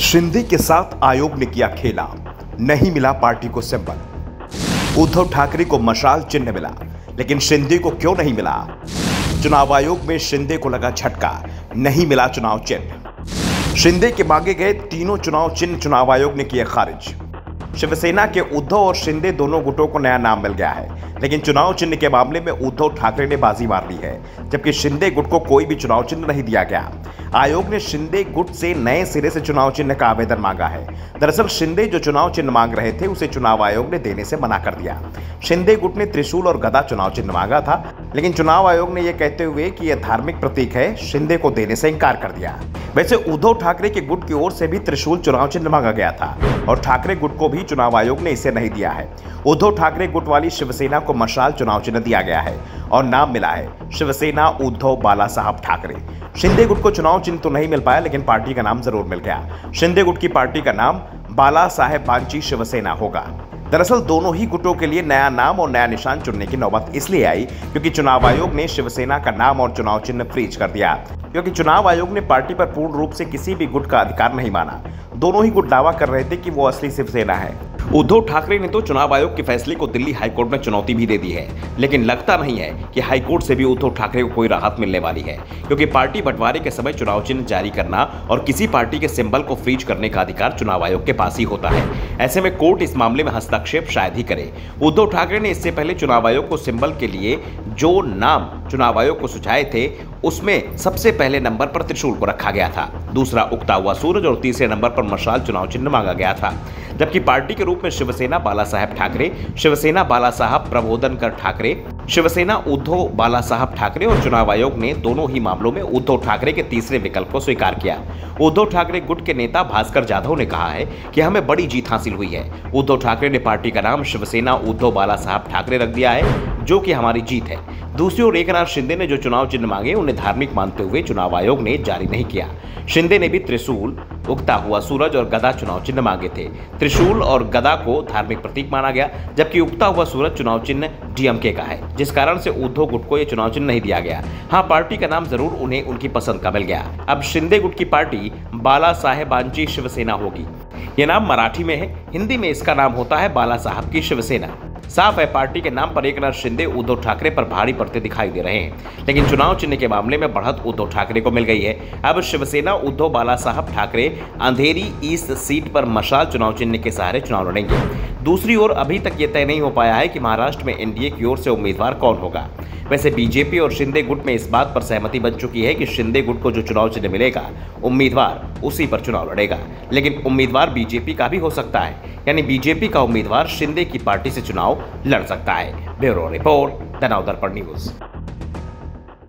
शिंदे के साथ आयोग ने किया खेला, नहीं मिला पार्टी को सिंबल। उद्धव ठाकरे को मशाल चिन्ह मिला, लेकिन शिंदे को क्यों नहीं मिला? चुनाव आयोग में शिंदे को लगा झटका, नहीं मिला चुनाव चिन्ह। शिंदे के मांगे गए तीनों चुनाव चिन्ह चुनाव आयोग ने किए खारिज। शिवसेना के उद्धव और शिंदे दोनों गुटों को नया नाम मिल गया है, लेकिन चुनाव चिन्ह के मामले में उद्धव ठाकरे ने बाजी मार ली है, जबकि शिंदे गुट को कोई भी चुनाव चिन्ह नहीं दिया गया। आयोग ने शिंदे गुट से नए सिरे से चुनाव चिन्ह का आवेदन मांगा है। दरअसल शिंदे जो चुनाव चिन्ह मांग रहे थे उसे चुनाव आयोग ने देने से मना कर दिया। शिंदे गुट ने त्रिशूल और गदा चुनाव चिन्ह मांगा था, लेकिन चुनाव आयोग ने यह कहते हुए कि यह धार्मिक प्रतीक है, शिंदे को देने से इंकार कर दिया। वैसे उद्धव ठाकरे के गुट की ओर से भी त्रिशूल चुनाव चिन्ह मांगा गया था और ठाकरे गुट को भी चुनाव आयोग ने इसे नहीं दिया है। उद्धव ठाकरे गुट वाली शिवसेना को मशाल चुनाव चिन्ह दिया गया है और नाम मिला है शिवसेना उद्धव बाला साहब ठाकरे। शिंदे गुट को चुनाव चिन्ह तो नहीं मिल पाया, लेकिन पार्टी का नाम जरूर मिल गया। शिंदे गुट की पार्टी का नाम बाला साहेब बांची शिवसेना होगा। दरअसल दोनों ही गुटों के लिए नया नाम और नया निशान चुनने की नौबत इसलिए आई क्योंकि चुनाव आयोग ने शिवसेना का नाम और चुनाव चिन्ह फ्रीज कर दिया, क्योंकि चुनाव आयोग ने पार्टी पर पूर्ण रूप से किसी भी गुट का अधिकार नहीं माना। दोनों ही गुट दावा कर रहे थे कि वो असली शिवसेना है। उद्धव ठाकरे ने तो चुनाव आयोग के फैसले को दिल्ली हाईकोर्ट में चुनौती भी दे दी है, लेकिन लगता नहीं है कि हाईकोर्ट से भी उद्धव ठाकरे को कोई राहत मिलने वाली है, क्योंकि पार्टी बंटवारे के समय चुनाव चिन्ह जारी करना और किसी पार्टी के सिंबल को फ्रीज करने का अधिकार चुनाव आयोग के पास ही होता है। ऐसे में कोर्ट इस मामले में हस्तक्षेप शायद ही करे। उद्धव ठाकरे ने इससे पहले चुनाव आयोग को सिंबल के लिए जो नाम चुनाव आयोग को सुझाए थे उसमें सबसे पहले नंबर पर त्रिशूल को रखा गया था, दूसरा उगता हुआ सूरज और तीसरे नंबर पर मशाल चुनाव चिन्ह मांगा गया था। जबकि पार्टी के रूप में शिवसेना बाला साहेब ठाकरे, शिवसेना बाला साहब प्रबोधनकर ठाकरे, शिवसेना उद्धव बाला साहब ठाकरे और चुनाव आयोग ने दोनों ही मामलों में उद्धव ठाकरे के तीसरे विकल्प को स्वीकार किया। उद्धव ठाकरे गुट के नेता भास्कर जाधव ने कहा है कि हमें बड़ी जीत हासिल हुई है। उद्धव ठाकरे ने पार्टी का नाम शिवसेना उद्धव बाला साहब ठाकरे रख दिया है, जो कि हमारी जीत है। दूसरी ओर एकनाथ शिंदे ने जो चुनाव चिन्ह मांगे उन्हें धार्मिक मानते हुए चुनाव आयोग ने जारी नहीं किया। शिंदे ने भी त्रिशूल, उगता हुआ सूरज और गदा चुनाव चिन्ह मांगे थे। त्रिशूल और गदा को धार्मिक प्रतीक माना गया, जबकि उगता हुआ सूरज चुनाव चिन्ह डीएमके का है, जिस कारण से उद्धव गुट को यह चुनाव चिन्ह नहीं दिया गया। हाँ, पार्टी का नाम जरूर उन्हें उनकी पसंद का मिल गया। अब शिंदे गुट की पार्टी बाला साहेब बांची शिवसेना होगी। यह नाम मराठी में है, हिंदी में इसका नाम होता है बाला साहब की शिवसेना। साफ है, पार्टी के नाम पर एकनाथ शिंदे उद्धव ठाकरे पर भारी पड़ते दिखाई दे रहे हैं, लेकिन चुनाव चिन्ह के मामले में बढ़त उद्धव ठाकरे को मिल गई है। अब शिवसेना उद्धव बाला साहब ठाकरे अंधेरी ईस्ट सीट पर मशाल चुनाव चिन्ह के सहारे चुनाव लड़ेंगे। दूसरी ओर अभी तक ये तय नहीं हो पाया है कि महाराष्ट्र में एनडीए की ओर से उम्मीदवार कौन होगा। वैसे बीजेपी और शिंदे गुट में इस बात पर सहमति बन चुकी है कि शिंदे गुट को जो चुनाव चिन्ह मिलेगा, उम्मीदवार उसी पर चुनाव लड़ेगा, लेकिन उम्मीदवार बीजेपी का भी हो सकता है, यानी बीजेपी का उम्मीदवार शिंदे की पार्टी से चुनाव लड़ सकता है। ब्यूरो रिपोर्ट, द नव दर्पण न्यूज।